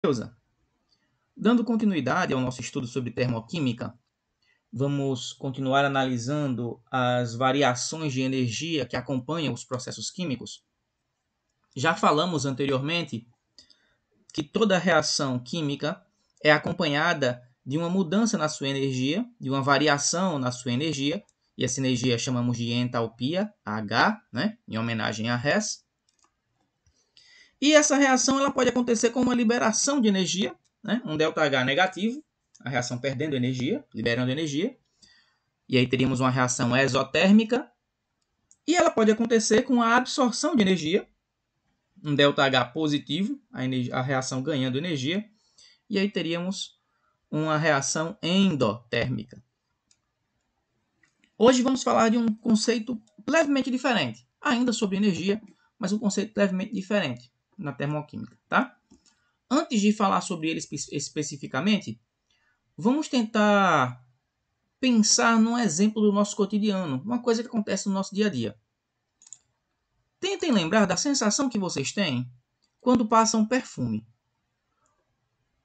Beleza. Dando continuidade ao nosso estudo sobre termoquímica, vamos continuar analisando as variações de energia que acompanham os processos químicos. Já falamos anteriormente que toda reação química é acompanhada de uma mudança na sua energia, de uma variação na sua energia, e essa energia chamamos de entalpia, H, né, em homenagem a Hess. E essa reação ela pode acontecer com uma liberação de energia, né, um ΔH negativo, a reação perdendo energia, liberando energia, e aí teríamos uma reação exotérmica, e ela pode acontecer com a absorção de energia, um ΔH positivo, a reação ganhando energia, e aí teríamos uma reação endotérmica. Hoje vamos falar de um conceito levemente diferente, ainda sobre energia, mas um conceito levemente diferente na termoquímica, tá? Antes de falar sobre ele especificamente, vamos tentar pensar num exemplo do nosso cotidiano, uma coisa que acontece no nosso dia a dia. Tentem lembrar da sensação que vocês têm quando passam um perfume.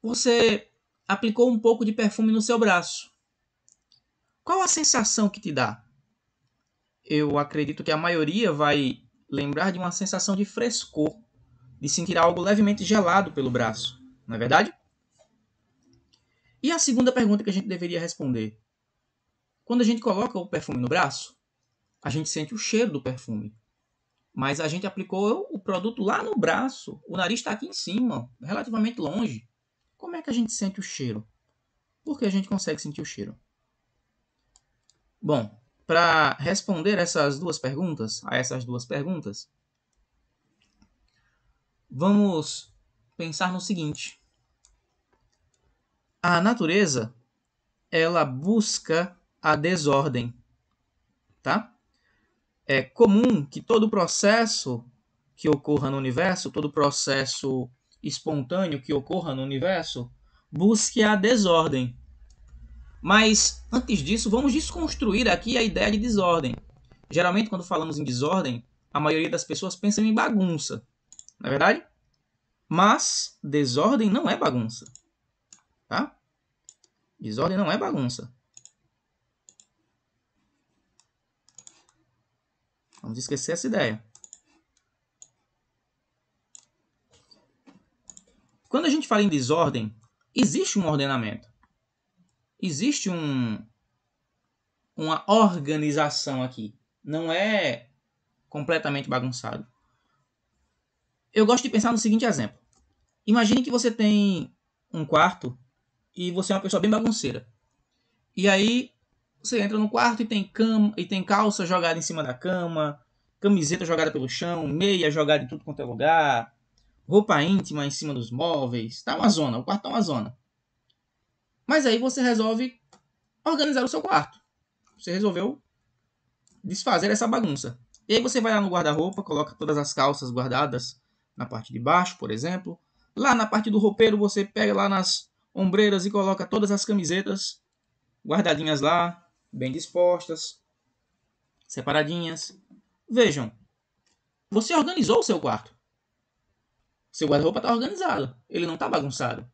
Você aplicou um pouco de perfume no seu braço. Qual a sensação que te dá? Eu acredito que a maioria vai lembrar de uma sensação de frescor, de sentir algo levemente gelado pelo braço, não é verdade? E a segunda pergunta que a gente deveria responder: quando a gente coloca o perfume no braço, a gente sente o cheiro do perfume, mas a gente aplicou o produto lá no braço, o nariz está aqui em cima, relativamente longe. Como é que a gente sente o cheiro? Por que a gente consegue sentir o cheiro? Bom, para responder a essas duas perguntas, vamos pensar no seguinte: a natureza, ela busca a desordem, tá? É comum que todo processo que ocorra no universo, todo processo espontâneo que ocorra no universo, busque a desordem. Mas, antes disso, vamos desconstruir aqui a ideia de desordem. Geralmente, quando falamos em desordem, a maioria das pessoas pensa em bagunça, não é verdade? Mas desordem não é bagunça, tá? Desordem não é bagunça. Vamos esquecer essa ideia. Quando a gente fala em desordem, existe um ordenamento. Existe uma organização aqui. Não é completamente bagunçado. Eu gosto de pensar no seguinte exemplo. Imagine que você tem um quarto e você é uma pessoa bem bagunceira. E aí você entra no quarto e tem cama, e tem calça jogada em cima da cama, camiseta jogada pelo chão, meia jogada em tudo quanto é lugar, roupa íntima em cima dos móveis. Tá uma zona, o quarto tá uma zona. Mas aí você resolve organizar o seu quarto. Você resolveu desfazer essa bagunça. E aí você vai lá no guarda-roupa, coloca todas as calças guardadas na parte de baixo, por exemplo. Lá na parte do roupeiro você pega lá nas ombreiras e coloca todas as camisetas guardadinhas lá, bem dispostas, separadinhas. Vejam, você organizou o seu quarto. Seu guarda-roupa está organizado, ele não está bagunçado.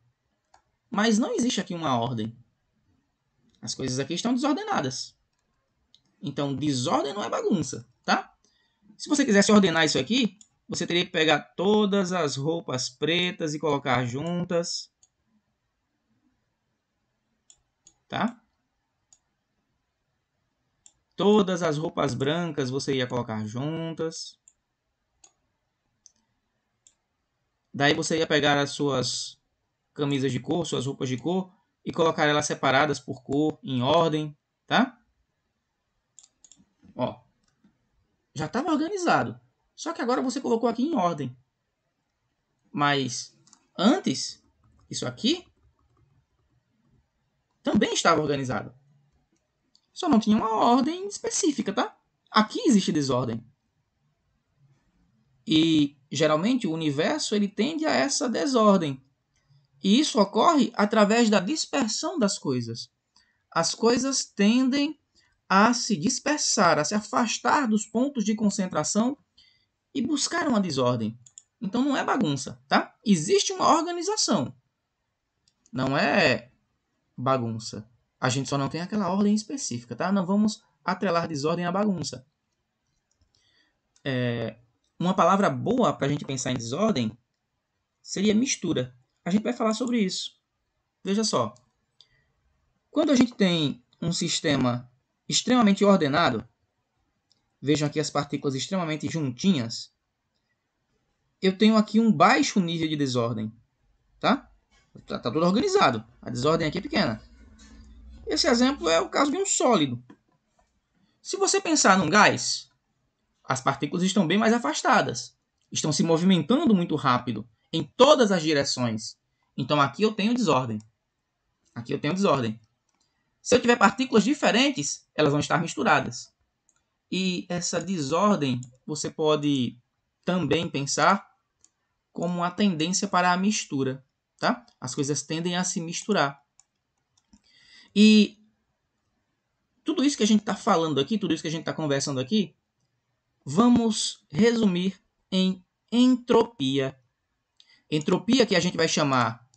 Mas não existe aqui uma ordem. As coisas aqui estão desordenadas. Então, desordem não é bagunça, tá? Se você quisesse ordenar isso aqui, você teria que pegar todas as roupas pretas e colocar juntas, tá? Todas as roupas brancas você ia colocar juntas. Daí você ia pegar as suas camisas de cor, suas roupas de cor, e colocar elas separadas por cor, em ordem, tá? Ó, já estava organizado. Só que agora você colocou aqui em ordem. Mas antes, isso aqui também estava organizado. Só não tinha uma ordem específica, tá? Aqui existe desordem. E geralmente o universo ele tende a essa desordem. E isso ocorre através da dispersão das coisas. As coisas tendem a se dispersar, a se afastar dos pontos de concentração e buscar uma desordem. Então não é bagunça, tá? Existe uma organização, Não é bagunça. A gente só não tem aquela ordem específica, tá? Não vamos atrelar desordem à bagunça. Uma palavra boa para a gente pensar em desordem seria mistura. A gente vai falar sobre isso. Veja só. Quando a gente tem um sistema extremamente ordenado, vejam aqui as partículas extremamente juntinhas, eu tenho aqui um baixo nível de desordem. Tá? Tá tudo organizado. A desordem aqui é pequena. Esse exemplo é o caso de um sólido. Se você pensar num gás, as partículas estão bem mais afastadas. Estão se movimentando muito rápido em todas as direções. Então aqui eu tenho desordem. Aqui eu tenho desordem. Se eu tiver partículas diferentes, elas vão estar misturadas. E essa desordem você pode também pensar como uma tendência para a mistura. Tá? As coisas tendem a se misturar. E tudo isso que a gente está falando aqui, tudo isso que a gente está conversando aqui, vamos resumir em entropia. Entropia que a gente vai chamar,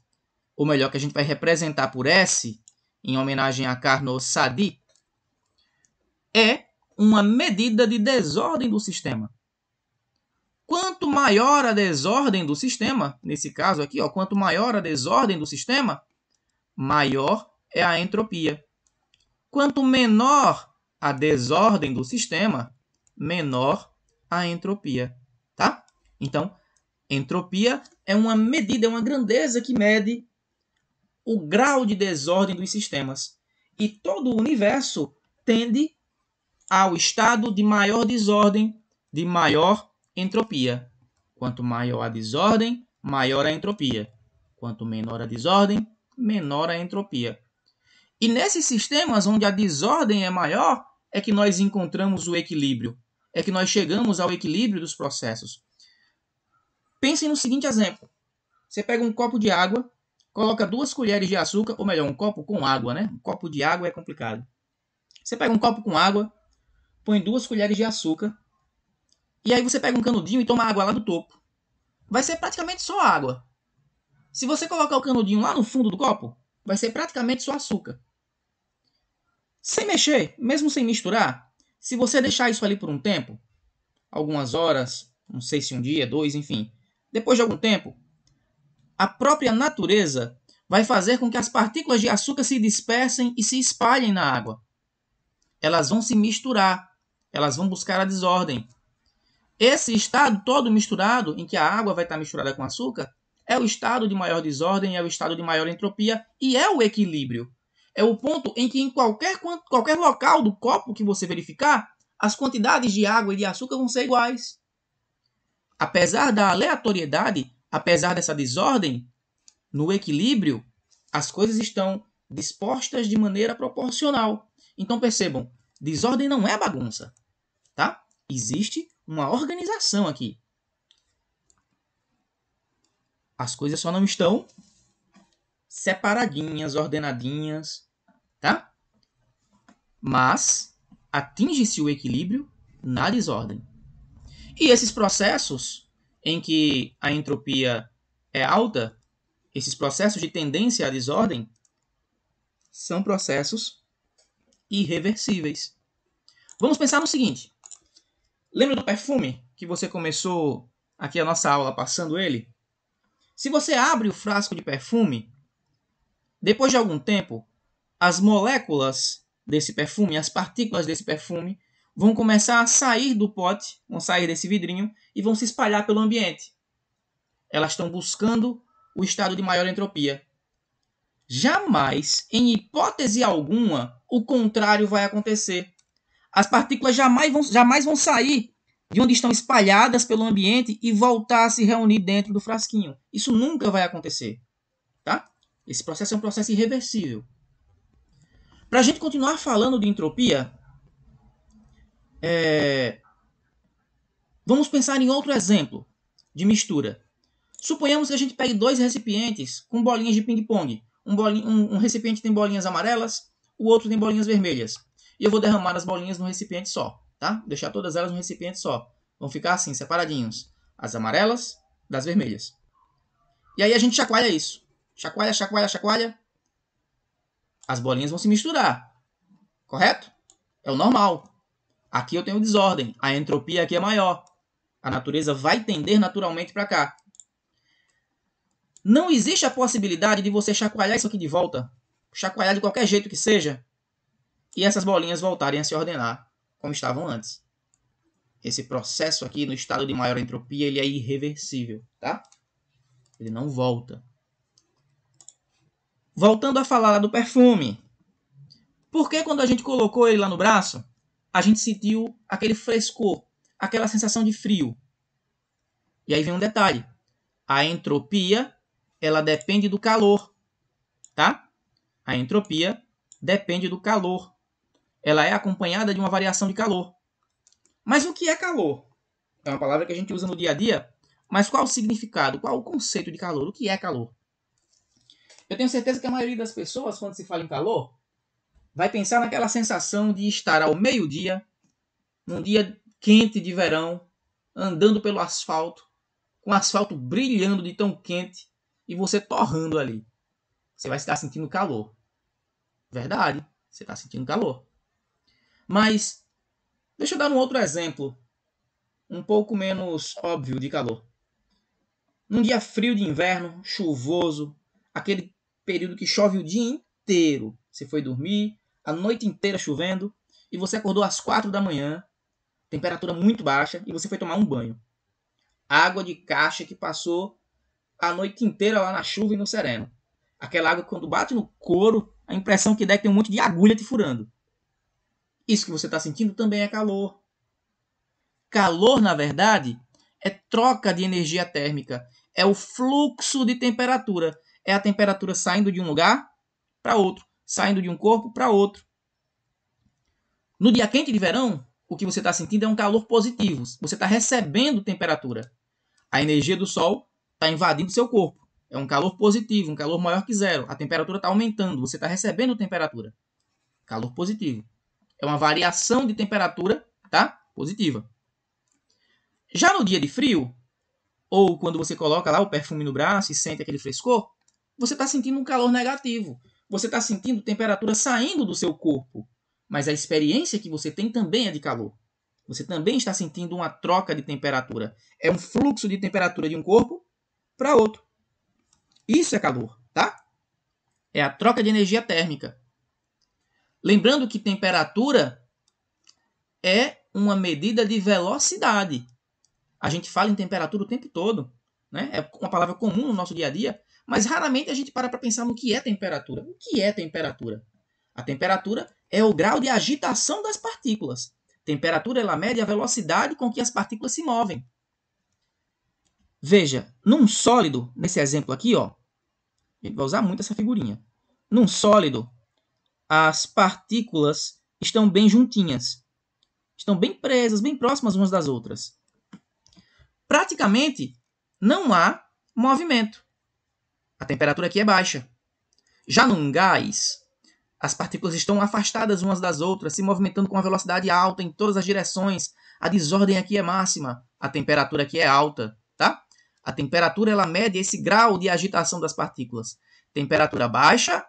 ou melhor, que a gente vai representar por S, em homenagem a Carnot Sadi, é uma medida de desordem do sistema. Quanto maior a desordem do sistema, nesse caso aqui, quanto maior a desordem do sistema, maior é a entropia. Quanto menor a desordem do sistema, menor a entropia. Tá? Então, entropia é uma medida, é uma grandeza que mede o grau de desordem dos sistemas. E todo o universo tende ao estado de maior desordem, de maior entropia. Quanto maior a desordem, maior a entropia. Quanto menor a desordem, menor a entropia. E nesses sistemas onde a desordem é maior, é que nós encontramos o equilíbrio. É que nós chegamos ao equilíbrio dos processos. Pensem no seguinte exemplo. Você pega um copo de água, coloca 2 colheres de açúcar, ou melhor, um copo com água, né? Um copo de água é complicado. Você pega um copo com água, põe 2 colheres de açúcar, e aí você pega um canudinho e toma água lá do topo. Vai ser praticamente só água. Se você colocar o canudinho lá no fundo do copo, vai ser praticamente só açúcar. Sem mexer, mesmo sem misturar, se você deixar isso ali por um tempo, algumas horas, não sei se um dia, 2, enfim, depois de algum tempo, a própria natureza vai fazer com que as partículas de açúcar se dispersem e se espalhem na água. Elas vão se misturar, elas vão buscar a desordem. Esse estado todo misturado, em que a água vai estar misturada com açúcar, é o estado de maior desordem, é o estado de maior entropia e é o equilíbrio. É o ponto em que em qualquer local do copo que você verificar, as quantidades de água e de açúcar vão ser iguais. Apesar da aleatoriedade, apesar dessa desordem, no equilíbrio, as coisas estão dispostas de maneira proporcional. Então percebam, desordem não é bagunça, tá? Existe uma organização aqui. As coisas só não estão separadinhas, ordenadinhas, tá? Mas atinge-se o equilíbrio na desordem. E esses processos em que a entropia é alta, esses processos de tendência à desordem, são processos irreversíveis. Vamos pensar no seguinte. Lembra do perfume que você começou aqui a nossa aula passando ele? Se você abre o frasco de perfume, depois de algum tempo, as moléculas desse perfume, as partículas desse perfume, vão começar a sair do pote, vão sair desse vidrinho e vão se espalhar pelo ambiente. Elas estão buscando o estado de maior entropia. Jamais, em hipótese alguma, o contrário vai acontecer. As partículas jamais vão sair de onde estão espalhadas pelo ambiente e voltar a se reunir dentro do frasquinho. Isso nunca vai acontecer. Tá? Esse processo é um processo irreversível. Para a gente continuar falando de entropia, vamos pensar em outro exemplo de mistura. Suponhamos que a gente pegue 2 recipientes com bolinhas de ping-pong. Um recipiente tem bolinhas amarelas, o outro tem bolinhas vermelhas. E eu vou derramar as bolinhas num recipiente só. Tá? Deixar todas elas num recipiente só. Vão ficar assim, separadinhos. As amarelas das vermelhas. E aí a gente chacoalha isso. chacoalha, chacoalha, chacoalha, as bolinhas vão se misturar, correto? É o normal. Aqui eu tenho desordem, a entropia aqui é maior. A natureza vai tender naturalmente para cá. Não existe a possibilidade de você chacoalhar isso aqui de volta, chacoalhar de qualquer jeito que seja, e essas bolinhas voltarem a se ordenar como estavam antes. Esse processo aqui no estado de maior entropia, ele é irreversível, tá? Ele não volta. Voltando a falar lá do perfume. Por que quando a gente colocou ele lá no braço, a gente sentiu aquele frescor, aquela sensação de frio? E aí vem um detalhe. A entropia, ela depende do calor, tá? A entropia depende do calor. Ela é acompanhada de uma variação de calor. Mas o que é calor? É uma palavra que a gente usa no dia a dia, mas qual o significado? Qual o conceito de calor? O que é calor? Eu tenho certeza que a maioria das pessoas, quando se fala em calor, vai pensar naquela sensação de estar ao meio-dia, num dia quente de verão, andando pelo asfalto, com o asfalto brilhando de tão quente e você torrando ali. Você vai estar sentindo calor. Verdade, você está sentindo calor. Mas deixa eu dar um outro exemplo, um pouco menos óbvio de calor. Num dia frio de inverno, chuvoso, aquele período que chove o dia inteiro. Você foi dormir, a noite inteira chovendo, e você acordou às 4 da manhã, temperatura muito baixa, e você foi tomar um banho. Água de caixa que passou a noite inteira lá na chuva e no sereno. Aquela água que quando bate no couro, a impressão que dá é que tem um monte de agulha te furando. Isso que você está sentindo também é calor. Calor, na verdade, é troca de energia térmica. É o fluxo de temperatura. É a temperatura saindo de um lugar para outro, saindo de um corpo para outro. No dia quente de verão, o que você está sentindo é um calor positivo. Você está recebendo temperatura. A energia do sol está invadindo seu corpo. É um calor positivo, um calor maior que zero. A temperatura está aumentando, você está recebendo temperatura. Calor positivo. É uma variação de temperatura, tá? Positiva. Já no dia de frio, ou quando você coloca lá o perfume no braço e sente aquele frescor, você está sentindo um calor negativo. Você está sentindo temperatura saindo do seu corpo. Mas a experiência que você tem também é de calor. Você também está sentindo uma troca de temperatura. É um fluxo de temperatura de um corpo para outro. Isso é calor, tá? É a troca de energia térmica. Lembrando que temperatura é uma medida de velocidade. A gente fala em temperatura o tempo todo, né? É uma palavra comum no nosso dia a dia, mas raramente a gente para pensar no que é temperatura. O que é temperatura? A temperatura é o grau de agitação das partículas. Temperatura ela mede a velocidade com que as partículas se movem. Veja, num sólido, nesse exemplo aqui, ó, a gente vai usar muito essa figurinha. Num sólido, as partículas estão bem juntinhas. Estão bem presas, bem próximas umas das outras. Praticamente não há movimento. A temperatura aqui é baixa. Já num gás, as partículas estão afastadas umas das outras, se movimentando com uma velocidade alta em todas as direções. A desordem aqui é máxima. A temperatura aqui é alta, tá? A temperatura ela mede esse grau de agitação das partículas. Temperatura baixa,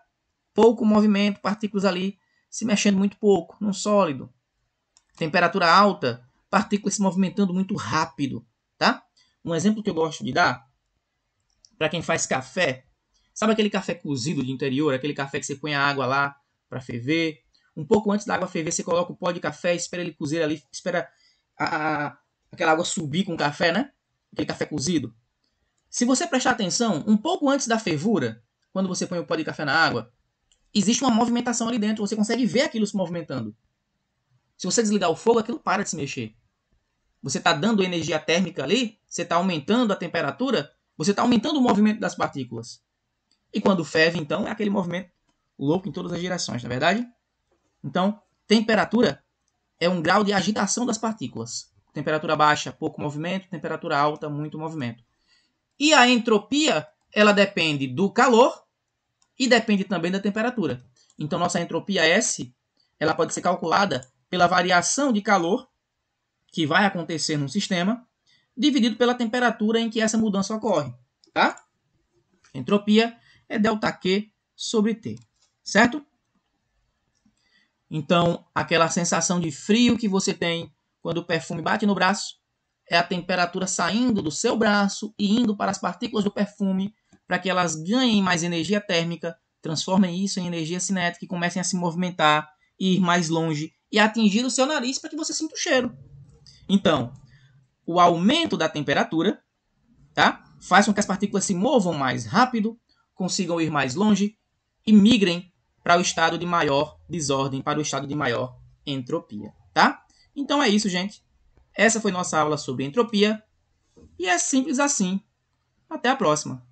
pouco movimento, partículas ali se mexendo muito pouco, num sólido. Temperatura alta, partículas se movimentando muito rápido, tá? Um exemplo que eu gosto de dar, para quem faz café, sabe aquele café cozido de interior, aquele café que você põe a água lá para ferver? Um pouco antes da água ferver, você coloca o pó de café, espera ele cozer ali, espera aquela água subir com o café, né? Aquele café cozido. Se você prestar atenção, um pouco antes da fervura, quando você põe o pó de café na água, existe uma movimentação ali dentro, você consegue ver aquilo se movimentando. Se você desligar o fogo, aquilo para de se mexer. Você está dando energia térmica ali, você está aumentando a temperatura, você está aumentando o movimento das partículas. E quando ferve, então, é aquele movimento louco em todas as direções, não é verdade? Então, temperatura é um grau de agitação das partículas. Temperatura baixa, pouco movimento. Temperatura alta, muito movimento. E a entropia, ela depende do calor e depende também da temperatura. Então, nossa entropia S, ela pode ser calculada pela variação de calor que vai acontecer num sistema, dividido pela temperatura em que essa mudança ocorre, tá? Entropia é ΔQ sobre T, certo? Então, aquela sensação de frio que você tem quando o perfume bate no braço é a temperatura saindo do seu braço e indo para as partículas do perfume para que elas ganhem mais energia térmica, transformem isso em energia cinética e comecem a se movimentar, ir mais longe e atingir o seu nariz para que você sinta o cheiro. Então, o aumento da temperatura, tá, faz com que as partículas se movam mais rápido, consigam ir mais longe e migrem para o estado de maior desordem, para o estado de maior entropia, tá? Então é isso, gente. Essa foi nossa aula sobre entropia e é simples assim. Até a próxima.